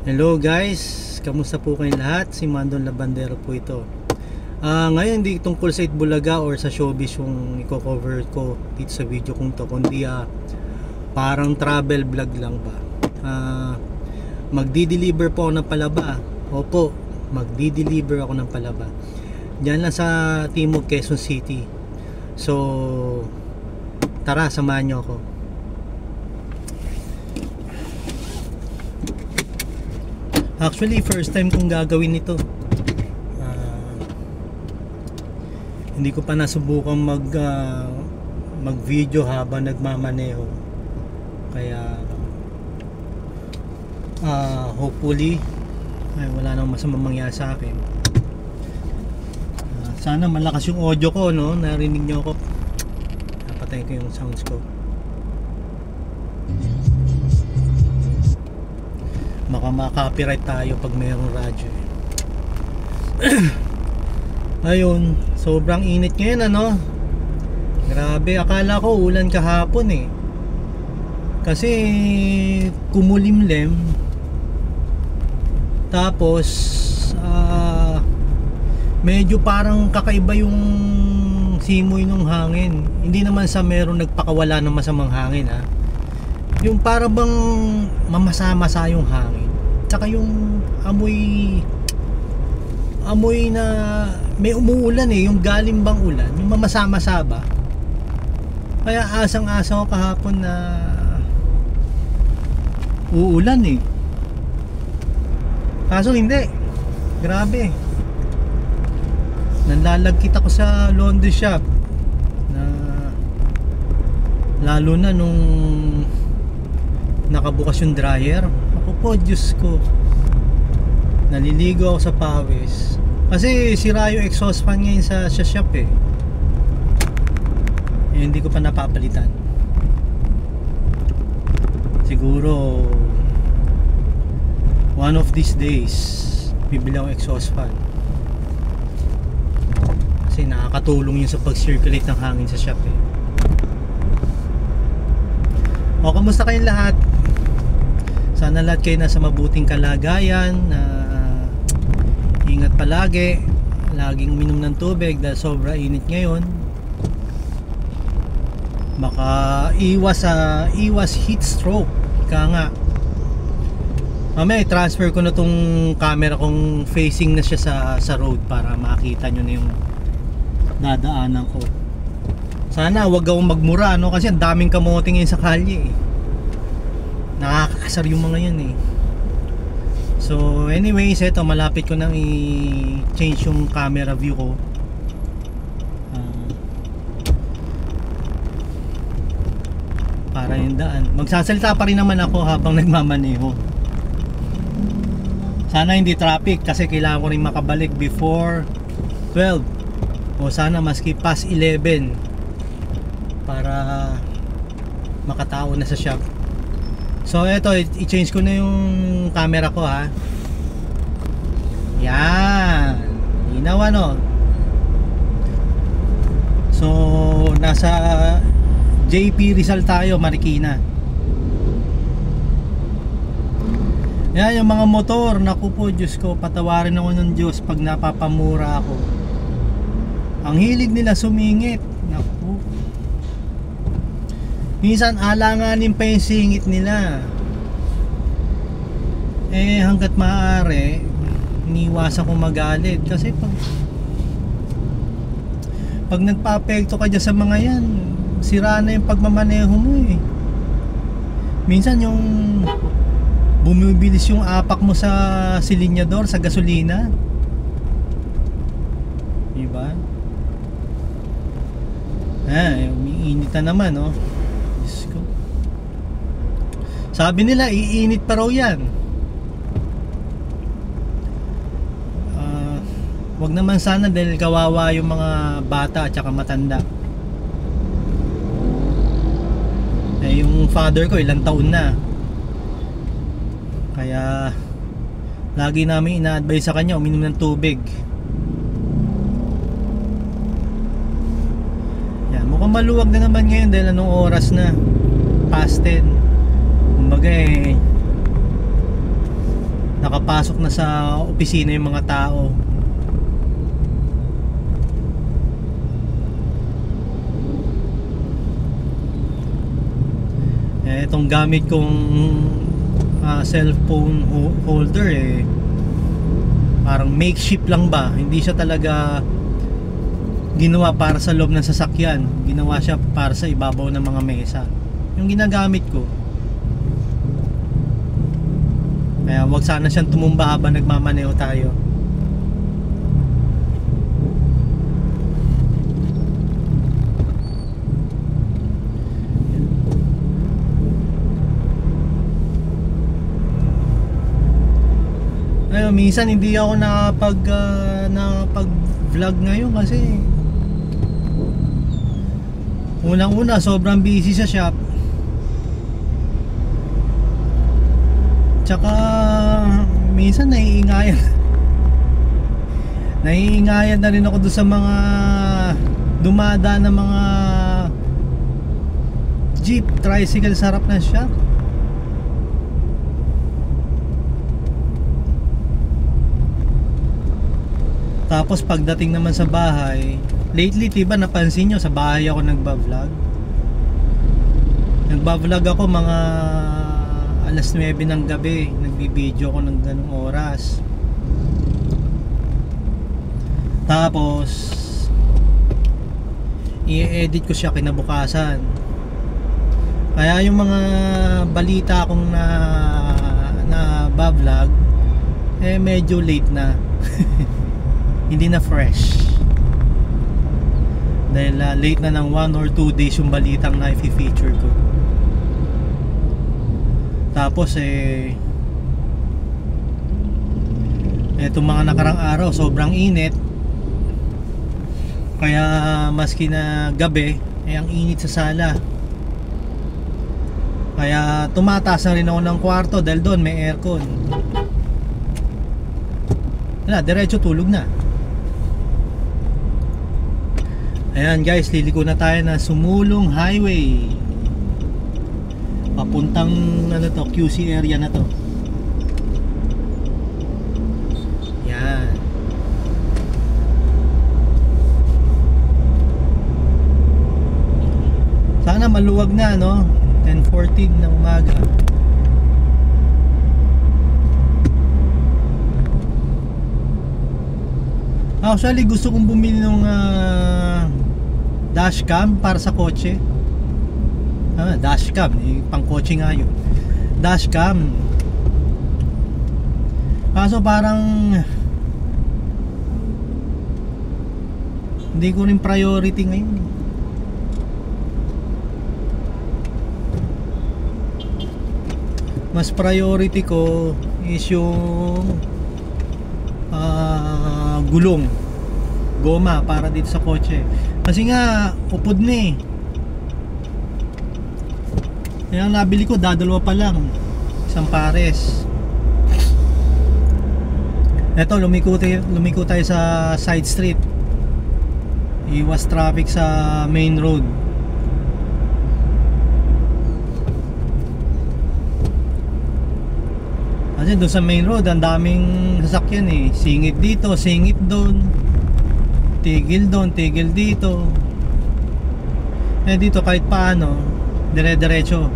Hello guys, kamusta po kayong lahat? Si Mandon Labandero po ito. Ngayon hindi tungkol sa Itbulaga or sa showbiz yung i-cover ko dito sa video kong to, kundi parang travel vlog lang ba. Magdi-deliver po ako ng palaba. Opo, magdi-deliver ako ng palaba. Diyan lang sa Timog, Quezon City. So, tara, samahan nyo ako. Actually, first time kong gagawin ito. Hindi ko pa nasubukan mag-video habang nagmamaneho. Kaya hopefully ay wala nang masamang mangyari sa akin. Sana malakas yung audio ko, no? Narinig niyo ako. Napatay ko yung sounds ko. Baka ma-copyright tayo pag mayroong radyo. Ayun, sobrang init ngayon, ano? Grabe, akala ko ulan kahapon eh. Kasi kumulimlim. Tapos medyo parang kakaiba yung simoy ng hangin. Hindi naman sa meron nagpakawala ng masamang hangin, ha. Yung para bang mamasa-masa yung hangin. Tsaka yung amoy na may umuulan eh, yung galing bang ulan, yung mamasa-masa ba. Kaya asang-asa ko kahapon na uulan eh. Kaso hindi. Grabe. Nanlalagkit ako sa laundry shop na lalo na nung nakabukas yung dryer. Ako po, Diyos ko, naliligo ako sa pawis kasi sira yung exhaust fan ngayon sa shop eh. Hindi ko pa napapalitan. Siguro one of these days bibili akong exhaust fan kasi nakakatulong yun sa pag-circulate ng hangin sa shop eh. O, kamusta kayong lahat? Sana lahat kayo nasa mabuting kalagayan. Ingat palagi. Laging minom ng tubig dahil sobra init ngayon. Baka iwas heat stroke. Ika nga. Mamaya transfer ko na tong camera kong facing na siya sa road para makita nyo na yung dadaanan ko. Sana wag akong magmura, no? Kasi ang daming kamote ngayon sa kalye eh. Nakakasar yung mga yun eh. So anyways, eto, malapit ko nang i-change yung camera view ko. Para yung daan. Magsasalita pa rin naman ako habang nagmamaneho. Sana hindi traffic kasi kailangan ko rin makabalik before 12. O sana maski past 11 para makatao na sa shop. So eto, i-change ko na yung camera ko, ha. Yan, inaw, ano. So nasa JP Rizal tayo, Marikina. Yan yung mga motor. Naku po, Diyos ko, patawarin ako ng Diyos pag napapamura ako. Ang hilig nila sumingit. Naku, minsan alanganin pa yung singit nila. Eh hanggat maaari, iniwasan ko magalit. Kasi pag nagpa-apekto ka dyan sa mga yan, sira na yung pagmamaneho mo eh. Minsan yung bumibilis yung apak mo sa silinyador, sa gasolina, diba? Umiinit na naman, oh. Diyos ko. Sabi nila iinit pa raw yan. Wag naman sana dahil kawawa yung mga bata at saka matanda. Yung father ko ilang taon na, kaya lagi namin ina-advise sa kanya uminom ng tubig. Yan, mukhang maluwag na naman ngayon dahil anong oras na, past 10. Kumbaga nakapasok na sa opisina yung mga tao. Itong gamit kong cellphone holder parang makeshift lang ba, hindi siya talaga ginawa para sa loob ng sasakyan, ginawa siya para sa ibabaw ng mga mesa yung ginagamit ko. Kaya wag sana siyang tumumba habang nagmamaneho tayo. Minsan hindi ako nakapag-vlog ngayon kasi unang-una sobrang busy sa shop. Tsaka minsan naiingayan na rin ako doon sa mga dumadaan ng mga jeep, tricycle sa harap ng shop. Tapos pagdating naman sa bahay, lately diba napansin nyo sa bahay ako nagba-vlog ako mga alas 9 ng gabi, nagbibideo ako ng ganung oras. Tapos i-edit ko siya kinabukasan. Kaya yung mga balita akong na vlog medyo late na. Hindi na fresh dahil late na ng 1 or 2 days yung balitang na i-feature ko. Tapos etong mga nakarang araw sobrang init, kaya maski na gabi ang init sa sala, kaya tumataas na rin ako ng kwarto dahil doon may aircon. Diretso tulog na. Ayan guys, liliko na tayo na Sumulong Highway papuntang QC area na to. Yan. Sana maluwag na 10:14 ng umaga. Actually gusto kong bumili ng dashcam para sa kotse. Dashcam, pang kotse nga yun. Dashcam. Kaso parang hindi ko rin priority ngayon. Mas priority ko is yung gulong, goma para dito sa kotse. Kasi nga upod na Kaya nabili ko dadalawa pa lang, isang pares. Eto, lumiko tayo sa side street. Iwas traffic sa main road. Kasi doon sa main road ang daming sasakyan singit dito, singit doon, tigil doon, tigil dito. Dito kahit paano dire-diretso.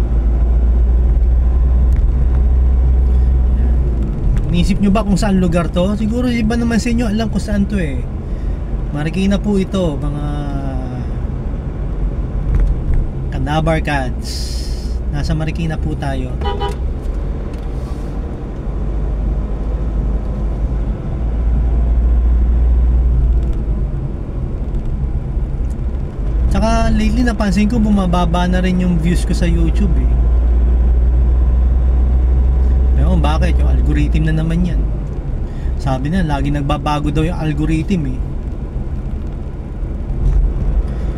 Inisip nyo ba kung saan lugar to? Siguro iba naman sa inyo alam kung saan to Marikina po ito, mga Candabar Cats. Nasa Marikina po tayo. Tsaka lately napansin ko bumababa na rin yung views ko sa YouTube Ewan bakit, yung algorithm na naman yan. Sabi na lagi nagbabago daw yung algorithm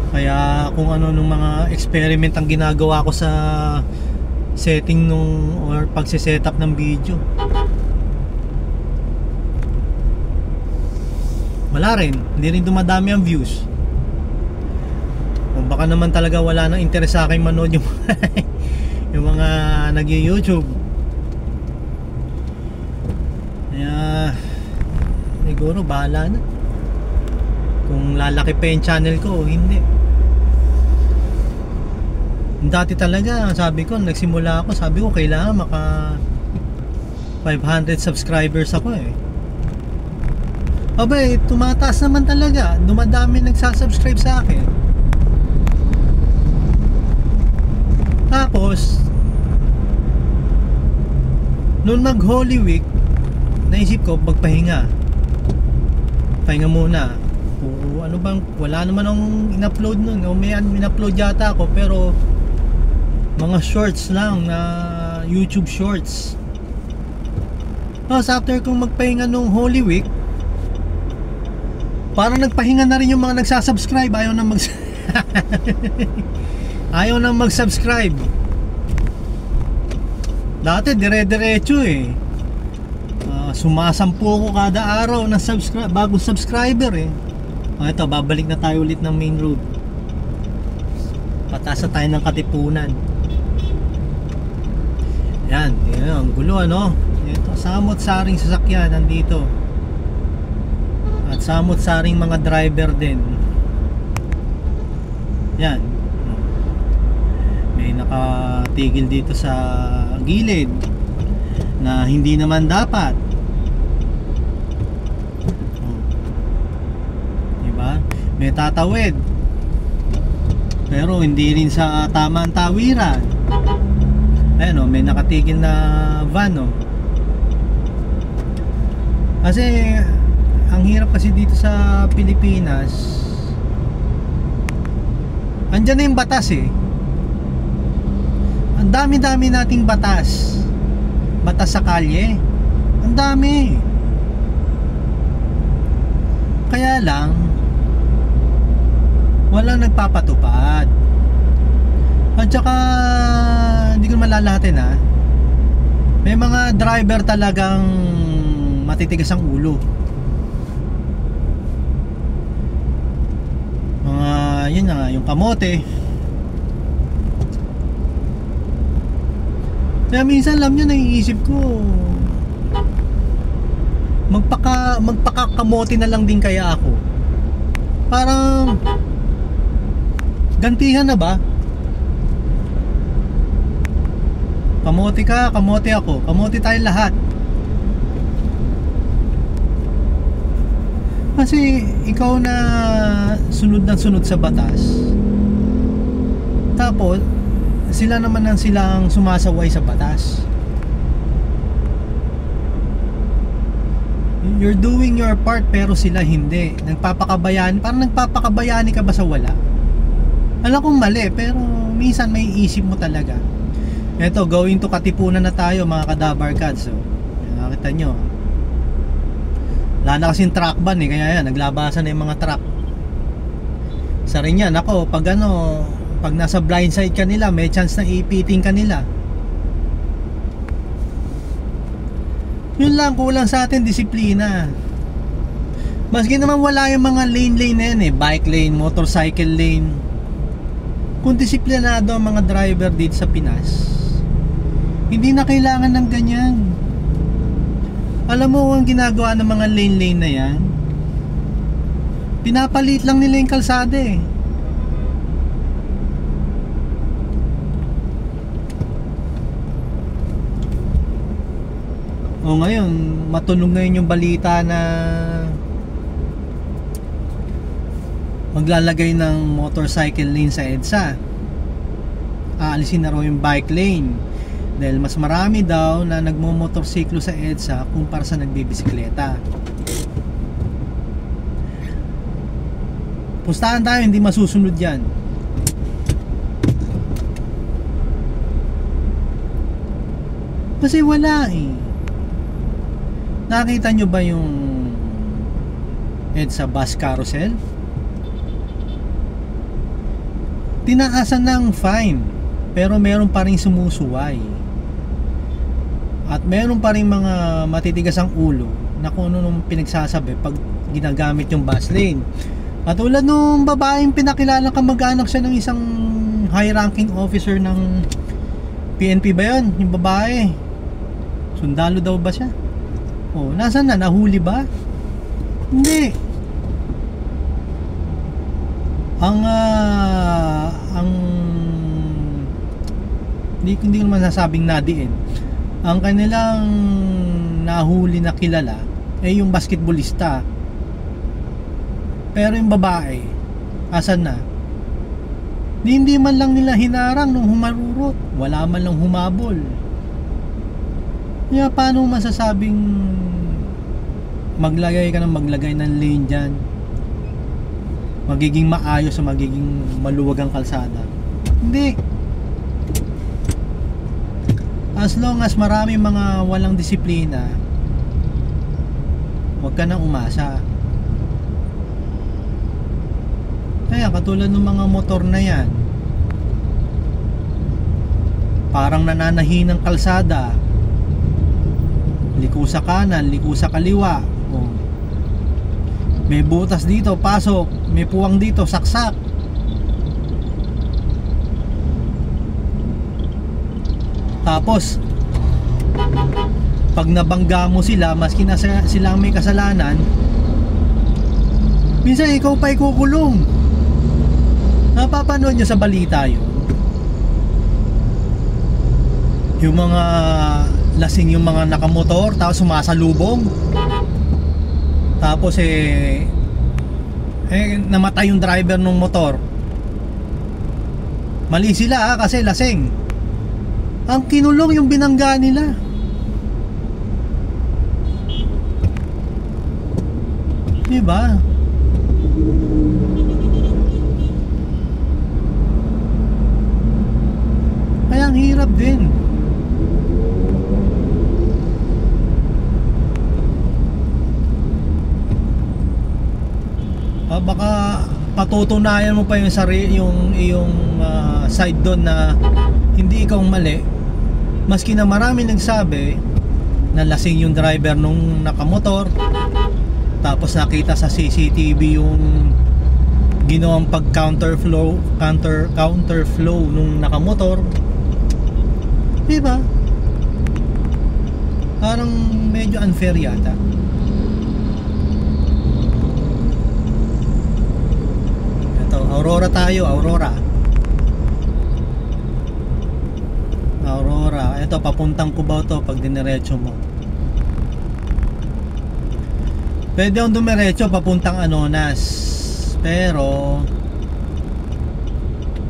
Kaya kung ano nung mga experiment ang ginagawa ko sa setting or pagse-setup ng video, wala rin, hindi rin dumadami ang views. O baka naman talaga wala nang interes sa akin manood yung yung mga nag-YouTube. Kaya siguro bahala na kung lalaki pa yung channel ko o hindi. Dati talaga sabi ko, nagsimula ako, sabi ko kailangan maka 500 subscribers ako eh. Abay, tumataas naman talaga, dumadami nagsasubscribe sa akin. Tapos noon mag Holy Week, naisip ko magpahinga muna. O ano bang, wala naman akong in-upload nun, o may in-upload yata ako pero mga shorts lang na YouTube shorts. Tapos after kong magpahinga nung Holy Week, parang nagpahinga na rin yung mga nagsasubscribe. Ayaw na ayaw na mag-subscribe. Dati dire-diretso eh. Sumasampu ko kada araw ng bagong subscriber eh. Ito, babalik na tayo ulit ng main road. Pataas na tayo ng Katipunan. Yan, ang gulo ano. Ito, samot-saring sasakyan nandito. At samot-saring mga driver din. Yan. May nakatigil dito sa gilid na hindi naman dapat. Diba? May tatawid pero hindi rin sa tamang tawiran. Ayan o, may nakatigil na van o. Kasi ang hirap kasi dito sa Pilipinas, andyan na yung batas eh. Ang dami-dami nating batas. Batas sa kalye. Ang dami. Kaya lang walang nagpapatupad. At saka hindi ko malalahatin ha. May mga driver talagang matitigas ang ulo. Mga yun na nga, yung kamote. Kaya minsan alam nyo, naiisip ko magpakakamote na lang din kaya ako. Parang gantihan na ba? Kamote ka, kamote ako, kamote tayo lahat. Kasi ikaw na sunod na sunod sa batas, tapos sila naman ang silang sumasaway sa batas. You're doing your part pero sila hindi. Nagpapakabayani, parang nagpapakabayani ka ba sa wala? Alam kong mali pero minsan may isip mo talaga. Eto, going to Katipunan na tayo mga kadabar kads. So, nakita nyo, wala na kasing truck ban eh, kaya yan, naglabasan na yung mga truck. Sa rin yan, ako, pag ano, pag nasa blind side ka nila, may chance na ipiting ka nila. Yun lang, kulang sa atin disiplina. Maski naman wala yung mga lane na yan eh, bike lane, motorcycle lane. Kung disiplinado ang mga driver dito sa Pinas, hindi na kailangan ng ganyan. Alam mo ang ginagawa ng mga lane na yan, pinapalit lang nila yung kalsada eh. O ngayon, matunog ngayon yung balita na maglalagay ng motorcycle lane sa EDSA. Aalisin na raw yung bike lane dahil mas marami daw na nagmo-motorsiklo sa EDSA kumpara sa nagbibisikleta. Pustahan tayo, hindi masusunod yan. Kasi wala eh. Nakita nyo ba yung EDSA bus carousel? Tinaasan ng fine pero meron pa rin sumusuway. At meron pa rin mga matitigas ang ulo na kung ano nung pinagsasabi pag ginagamit yung bus lane. Katulad nung babaeng pinakilala, kamag-anak siya ng isang high ranking officer ng PNP ba yun? Yung babae, sundalo daw ba siya? Oh, nasaan na? Nahuli ba? Hindi. Ang hindi ko naman nasabing nadiin. Ang kanilang nahuli na kilala ay yung basketballista. Pero yung babae, asan na? Hindi man lang nila hinarang nung humarurot. Wala man lang humabol. Kaya paano masasabing maglagay ka ng maglagay ng lane dyan? Magiging maayos o magiging maluwag ang kalsada? Hindi. As long as maraming mga walang disiplina, huwag ka nang umasa. Kaya katulad ng mga motor na yan, parang nananahi ng kalsada, liko sa kanan, liko sa kaliwa. Oh. May butas dito, pasok. May puwang dito, saksak. Tapos pag nabangga mo sila, maski na sila may kasalanan, minsan ikaw pa ikukulong. Napapanood nyo sa balita yun, yung mga lasing, yung mga nakamotor tapos sumasalubong, tapos namatay yung driver ng motor. Mali sila kasi lasing. Ang kinulong yung binangga nila. Diba? Kaya ang hirap din. Baka patutunayan mo pa yung side doon na hindi ikaw mali, maski na marami nagsabi na lasing yung driver nung nakamotor, tapos nakita sa CCTV yung ginawang pag counter flow nung nakamotor. Diba? Parang medyo unfair yata. Aurora tayo, Aurora. Ito papuntang Cubao to pag diniretso mo. Pwede yung dumiretso papuntang Anonas, pero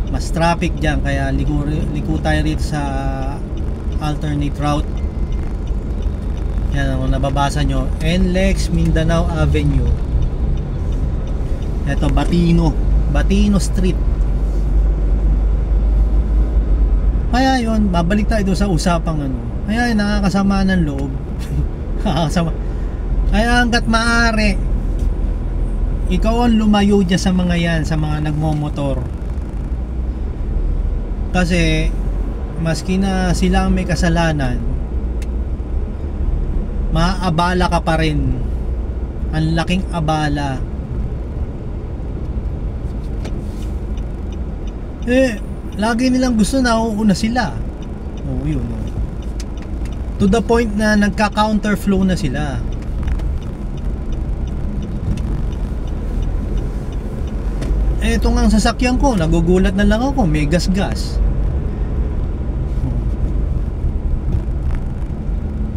mas traffic dyan, kaya liko tayo rito sa alternate route. Yan ang nababasa nyo, NLEX Mindanao Avenue. Ito Batino Street. Kaya yun, babalik tayo doon sa usapang kaya yun, nakakasama ng loob. Nakakasama. Kaya hanggat maaari, ikaw ang lumayo dyan sa mga yan, sa mga nagmomotor. Kasi maski na sila ang may kasalanan, maaabala ka pa rin. Ang laking abala. Lagi nilang gusto na uuna sila. Yun. To the point na nagka-counter flow na sila. Ito nga ang sasakyan ko, nagugulat na lang ako, may gas-gas.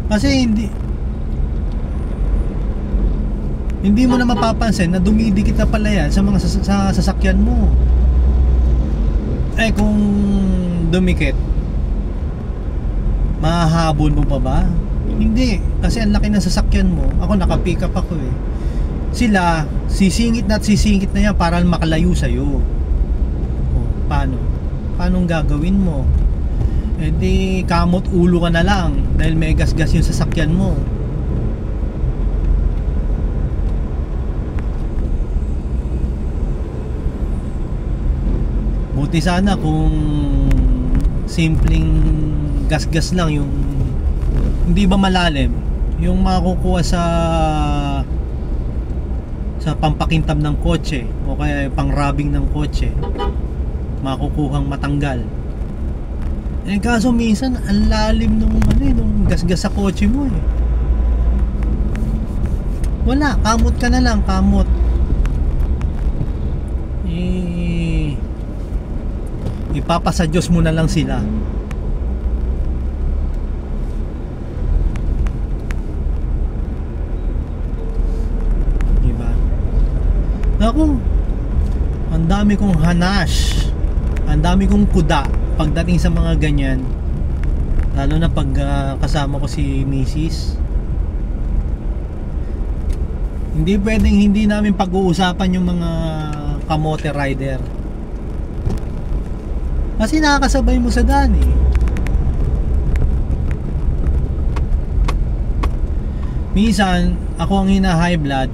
Kasi hindi mo na mapapansin na dumidikit na pala yan sa mga sasakyan mo. Kung dumikit, mahahabol mo pa ba? Hindi, kasi ang laki ng sasakyan mo. Ako naka-pick up ako Sila sisingit na yan para makalayo sa'yo. Paano? Paano gagawin mo? Di kamot ulo ka na lang dahil may gas-gas yung sasakyan mo. Buti sana kung simpleng gas-gas lang, yung hindi ba malalim, yung makukuha sa pampakintab ng kotse o kaya pang-rubbing ng kotse, makukuhang matanggal. Kaso minsan ang lalim nung gas-gas sa kotse mo. Wala, kamot ka na lang, kamot. Ipapasa Diyos mo na lang sila. Diba? Naku, ang dami kong hanash, ang dami kong kuda pagdating sa mga ganyan, lalo na pag kasama ko si Mrs. Hindi pwedeng hindi namin pag-uusapan yung mga kamote rider, kasi nakakasabay mo sa daan eh. Minsan ako ang hina-high blood,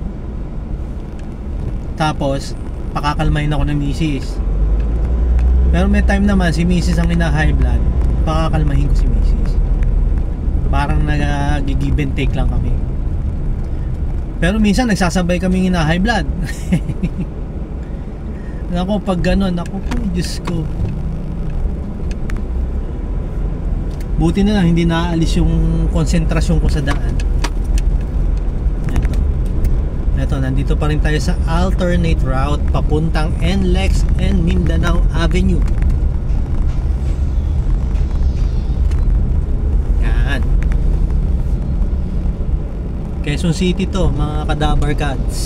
tapos pakakalmahin ako ng misis. Pero may time naman si misis ang hina-high blood, pakakalmahin ko si misis. Parang nag-give and take lang kami. Pero minsan nagsasabay kami hina-high blood. Ako pag ganon, ako po, Diyos ko. Buti na lang hindi naaalis yung konsentrasyon ko sa daan. Eto, nandito pa rin tayo sa alternate route papuntang NLEX and Mindanao Avenue. Yan. Quezon City to, mga kadabarkads.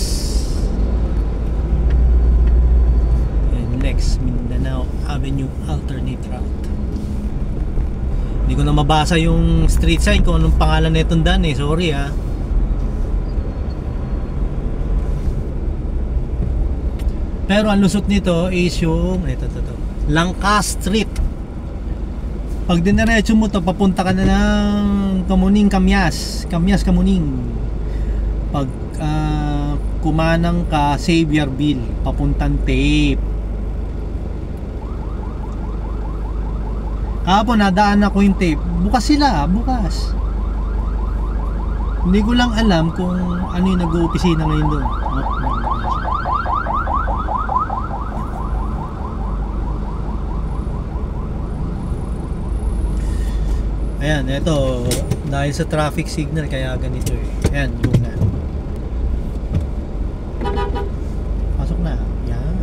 NLEX Mindanao Avenue alternate route. Hindi ko na mabasa yung street sign kung anong pangalan na itong daan eh. Sorry ah. Pero ang lusot nito is yung ito. Langka Street. Pag dinerecho mo to, papunta ka na ng Kamuning, Kamyas Kamuning. Pag kumanang ka Xavierville, papuntang Tape. Kahapon nadaan ako yung Tape. Bukas sila, bukas. Hindi ko lang alam kung ano yung nag-uopisina ngayon doon. Ayan, ito dahil sa traffic signal kaya ganito eh. Ayan, doon na. Pasok na. Ayan.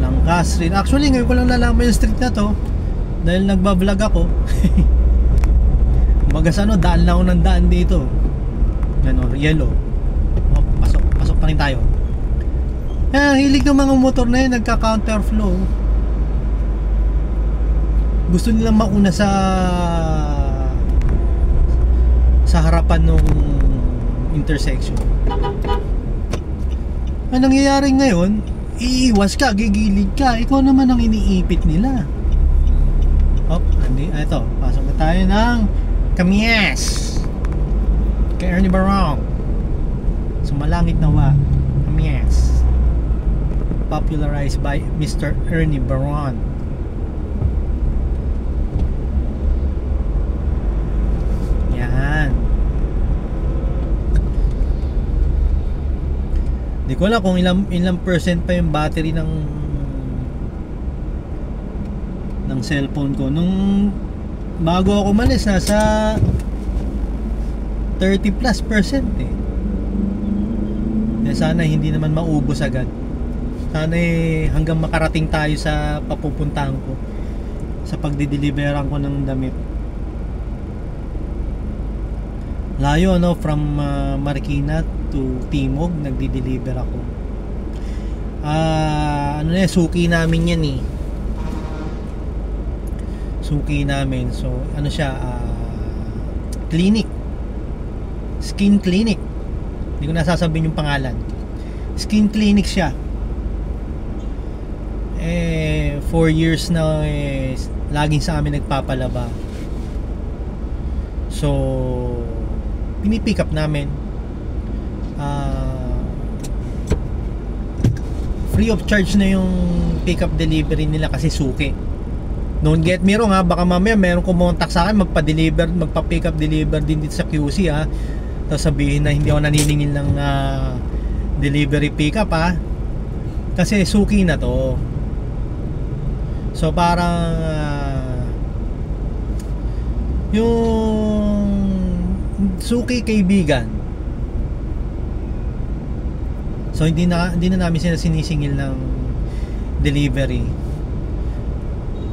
Langka Street. Actually, ngayon ko lang nalaman yung street na to dahil nagbablog ako. Bagas ano, daan lang ako ng daan dito. Ano, yellow. Oh, pasok pa rin tayo. Hilig ng mga motor na yun, nagka-counterflow. Gusto nilang mauna sa harapan ng intersection. Ang nangyayari ngayon, iiwas ka, gigilid ka, ikaw naman ang iniipit nila. Hop, ito, pasok na tayo ng Kamyas kay Ernie Barong. Sumalangit na wa, Kamyas, popularized by Mr. Ernie Baron. Yan. Di ko alam kung ilang percent pa yung battery ng cellphone ko. Nung bago ako umalis, nasa 30+% eh. Sana hindi naman maubos agad. Sana hanggang makarating tayo sa papupuntahan ko, sa pagdideliveran ko ng damit. Layo no, from Marikina to Timog nagdi-deliver ako. Ano na, suki namin yan eh. Suki namin. So ano siya, clinic, skin clinic. Hindi ko nasasabihin yung pangalan. Skin clinic siya. 4 years na laging sa amin nagpapalaba. So pinipick up namin. Free of charge na yung pick up delivery nila kasi suki. Don't get me wrong ha, baka mamaya meron kumontak sa akin, magpa-pick up deliver din dito sa QC ha. Tapos sabihin na hindi ako naniningil ng delivery pick up ha, kasi suki na to. So parang Yung suki kaibigan. So hindi na namin sila sinisingil ng delivery.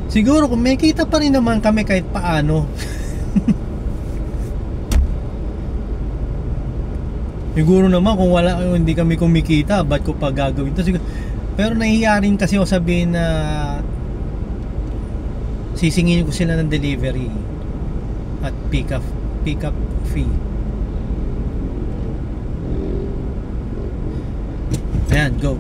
Siguro kung may kita pa rin naman kami kahit paano. Siguro naman kung hindi kami kumikita, ba't ko pa gagawin to? Siguro, pero nahihiya rin kasi ako sabihin na sisingilin ko sila ng delivery at pick up fee. Ayan, go.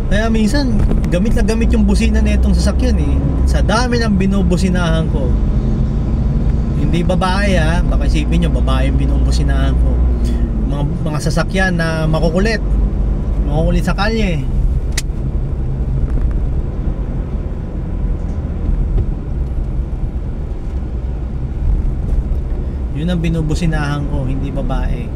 Kaya minsan, gamit na gamit yung busina na itong sasakyan eh. Sa dami ng binubusinahan ko. Hindi babae ha, baka isipin nyo, babae yung binubusinahan ko. Mga sasakyan na makukulit sa kalye. Yun ang binubusinahan ko, hindi babae.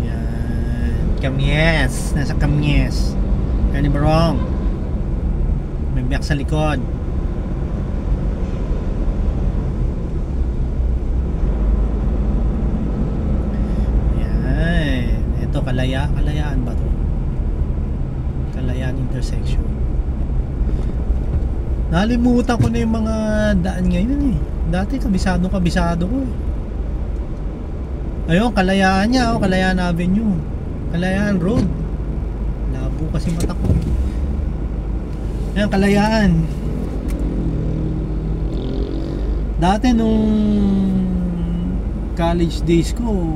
Yan, Kamyes, nasa Kamyes. Any wrong? May biyak sa likod. Yan, ito Kalayaan ba to? Kalayaan intersection. Nalimutan ko na yung mga daan ngayon eh. Dati kabisado ko eh. Ayun, Kalayaan niya, Kalayaan Avenue, Kalayaan Road. Labo kasi mata ko. Ayun, Kalayaan. Dati nung college days ko,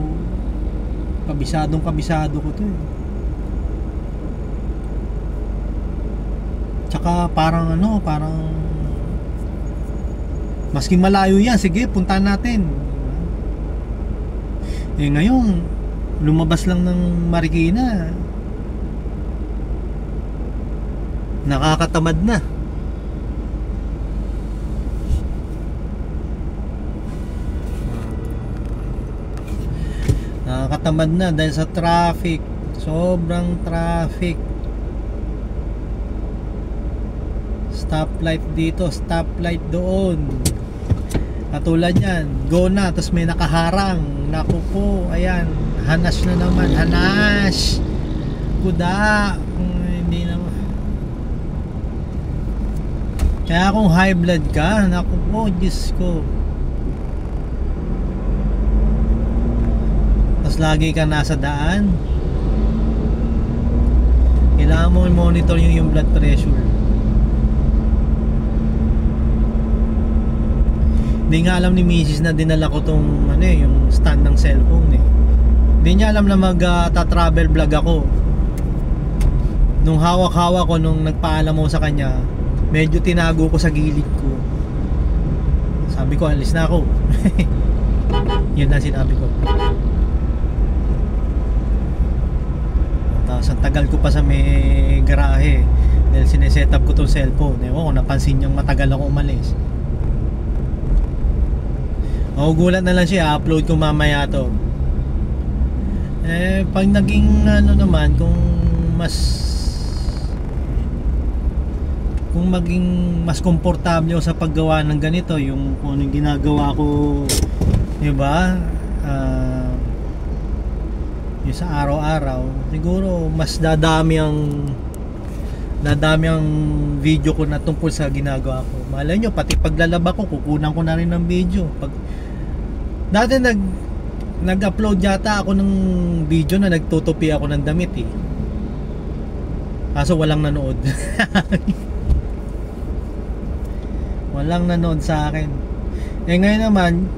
kabisado ko to eh. Tsaka parang maski malayo yan, sige puntahan natin. Eh ngayon lumabas lang ng Marikina, nakakatamad na. Nakakatamad na dahil sa traffic, sobrang traffic. Stoplight dito, stoplight doon. Katulad yan, go na, tapos may nakaharang. Naku po, ayan, hanas na naman, hanas. Kuda, hindi naman. Kaya kung high blood ka, naku po, Diyos ko. Tapos lagi ka nasa daan, kailangan mo i-monitor yung blood pressure. Hindi nga alam ni Mrs. na dinala ko tong yung stand ng cellphone eh. Hindi niya alam na mag-travel vlog ako. Nung hawak-hawak ko, nung nagpaalam mo sa kanya, medyo tinago ko sa gilid ko. Sabi ko, alis na ako. Yun na sinabi ko. Tapos ang tagal ko pa sa may garahe dahil sineset up ko tong cellphone. Ewan ko, napansin niyang matagal ako umalis. Gulat na lang siya, upload ko mamaya to. Eh pag naging naman, kung maging mas komportable ako sa paggawa ng ganito, yung kung anong ginagawa ko, di ba? Yung sa araw-araw, siguro mas dadami ang video ko na tungkol sa ginagawa ko. Malay nyo, pati paglalaba ko, kukunan ko na rin ng video. Dati nag-upload yata ako ng video na nagtutupi ako ng damit eh. Kaso walang nanood. Walang nanood sa akin. Eh ngayon naman,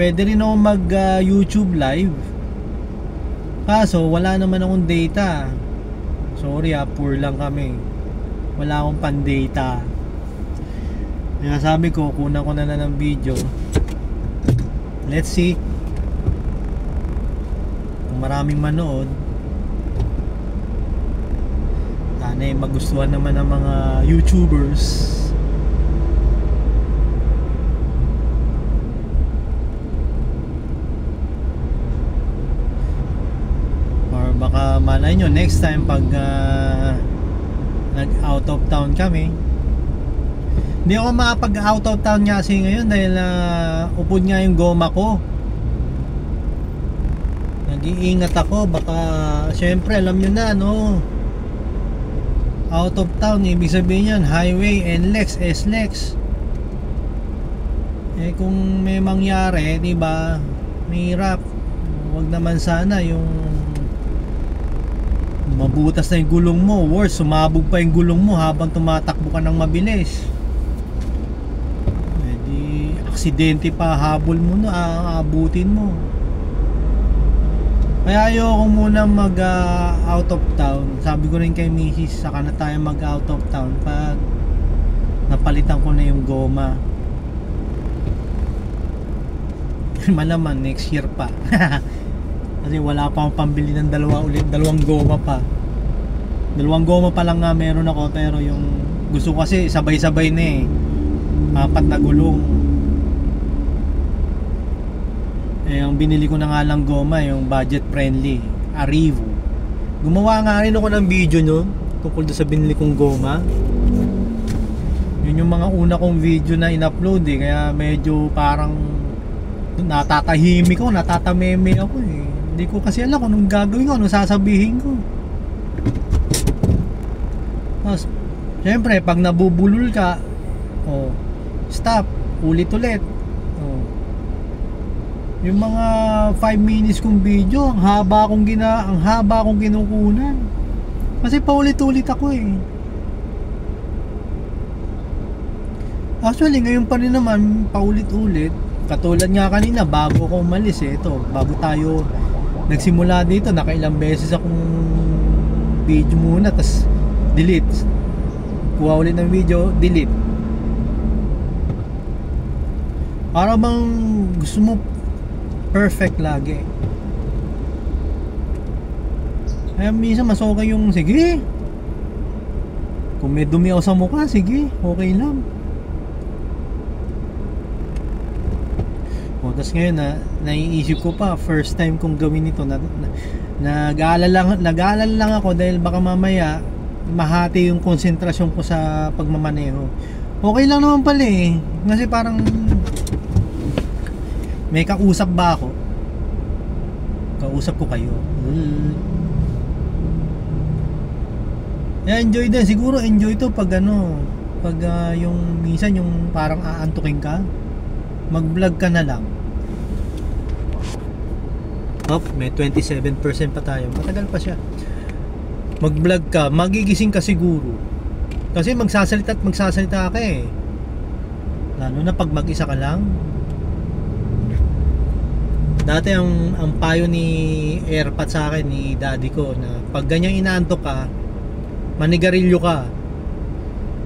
pwede rin ako mag YouTube live. Kaso wala naman akong data. Sorry poor lang kami. Wala akong pan-data. Kaya sabi ko, kunan ko na ng video. Let's see kung maraming manood. Sana magustuhan naman ng mga YouTubers. Abangan nyo next time pag nag out of town kami. Hindi ako makapag out of town nga kasi ngayon dahil upod nga yung goma ko. Nag-iingat ako, baka syempre alam nyo na no, out of town ibig sabihin yan highway, NLEX, SLEX. Kung may mangyari, di ba, mahirap. Wag naman sana yung mabutas na yung gulong mo, worse, sumabog pa yung gulong mo habang tumatakbo ka ng mabilis. Di aksidente pa habol mo na, aabutin mo. Kaya ayoko muna mag out of town. Sabi ko rin kay Mrs. saka na tayo mag out of town pag napalitan ko na yung goma. Malaman next year pa. Kasi wala pa akong pambili ng dalawang goma pa. Dalawang goma pa lang nga meron ako, pero yung gusto ko kasi sabay-sabay na 4 na gulong. Ang binili ko na nga lang goma, yung budget friendly, Arrivo. Gumawa nga rin ako ng video no tungkol sa binili kong goma. Yun yung mga una kong video na in-upload kaya medyo parang natatahimik ako, natatameme ako Hindi ko kasi alam kung anong gagawin ko, anong sasabihin ko. Tapos, syempre, pag nabubulol ka, stop, ulit-ulit. Yung mga 5 minutes kong video, ang haba kong kinukunan. Kasi paulit-ulit ako Actually, ngayon pa rin naman, paulit-ulit. Katulad nga kanina, bago ako umalis bago tayo nagsimula dito, nakailang beses akong video muna, tas delete, kuha ulit ng video, delete. Para bang gusto mo perfect lagi. Kaya minsan mas okay yung sige, kung may dumi ako sa mukha, sige, okay lang. Tapos ngayon naiisip ko pa, first time kong gawin ito, nag-aalala lang ako dahil baka mamaya mahati yung konsentrasyon ko sa pagmamaneho. Okay lang naman pala kasi parang may kausap ba ako? Kausap ko kayo. Enjoy din, siguro enjoy to pag pag yung minsan yung parang aantukin ka, mag-vlog ka na lang. May 27% pa tayo, matagal pa siya. Mag-vlog ka, magigising ka siguro. Kasi magsasalita ka lalo na pag mag-isa ka lang. Dati ang payo ni Airpat sa akin, ni daddy ko, na pag ganyang inaantok ka, manigarilyo ka.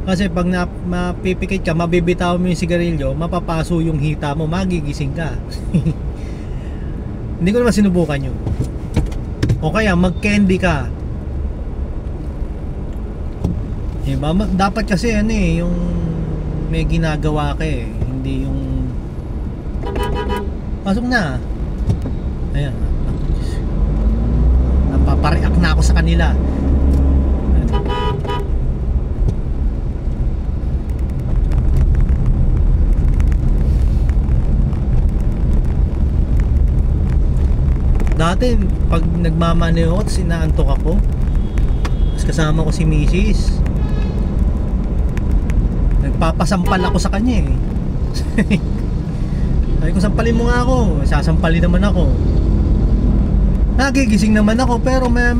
Kasi pag mapipikit ka, mabibitaw mo yung sigarilyo, mapapaso yung hita mo, magigising ka. Hindi ko naman sinubukan yun. O kaya mag-candy ka. Diba? Dapat kasi yung may ginagawa ka hindi yung pasok na. Ayan, napapareact na ako sa kanila. Dati pag nagmamaneho ako, sinaantok ako, tapos kasama ko si Mrs. Nagpapasampal ako sa kanya Sabi ko, sampalin mo nga ako. Sasampalin naman ako. Nagigising naman ako, pero maya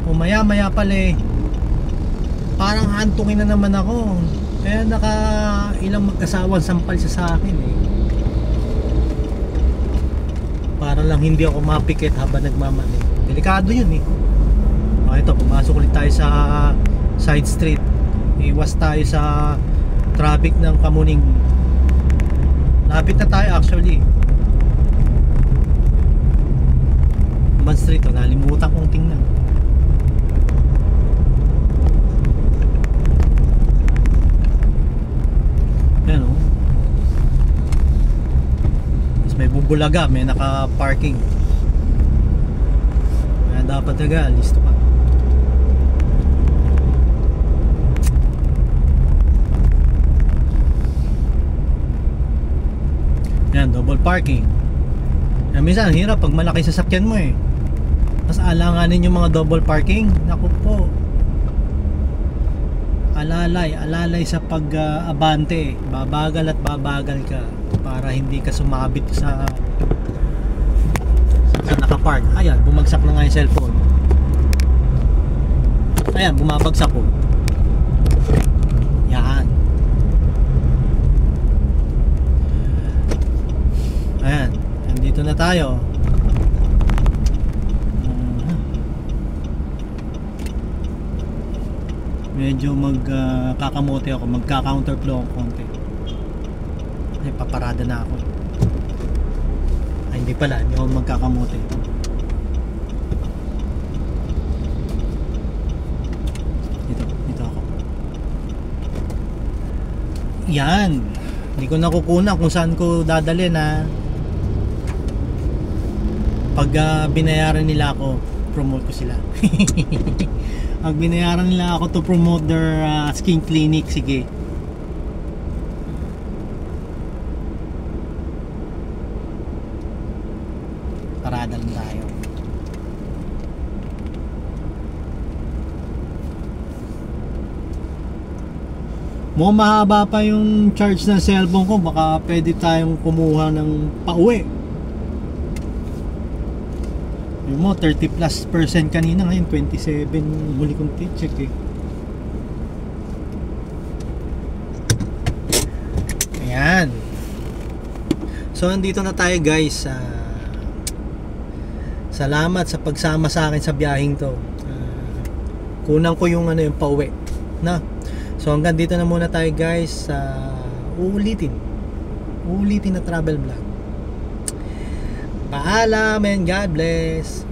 o maya pala parang antukin na naman ako. Kaya ilang magkasawang sampal siya sa akin para lang hindi ako mapikit habang nagmamaneho. Delikado yun ito, pumasok ulit tayo sa side street. Iwas tayo sa traffic ng Kamuning. Lapit na tayo actually. Man Street, nalimutan kong tingnan. Ayan May bubulaga, may naka-parking. Ayan, dapat nag-aalis to pa. Yan, double parking. Yan, minsan hirap pag malaki sasakyan mo eh. Mas alanganin yung mga double parking. Naku po, alalay sa pag-abante. Babagal at babagal ka para hindi ka sumabit sa nakapark. Ayan, bumagsak na nga yung cellphone. Ayan, bumabagsak po. Yan. Ayan, nandito na tayo. Medyo kakamote ako, magka-counterflow ako konti. Ay, paparada na ako. Ay, hindi pala, hindi ako magkakamote. Dito ako. Yan. Hindi ko nakukunan kung saan ko dadalhin ha. Pag binayaran nila ako, promote ko sila. Pag binayaran nila ako to promote their skin clinic, sige. Parada lang tayo. Mukhang mahaba pa yung charge ng cellphone ko, baka pwede tayong kumuha ng pauwi. Yung mo 30+% kanina, ngayon 27 huli kong check eh. Ayan. So nandito na tayo guys. Salamat sa pagsama sa akin sa biyaheng to. Kunang ko yung yung pauwi na. So hanggang dito na muna tayo guys. Uulitin na travel vlog. Paalam and God bless.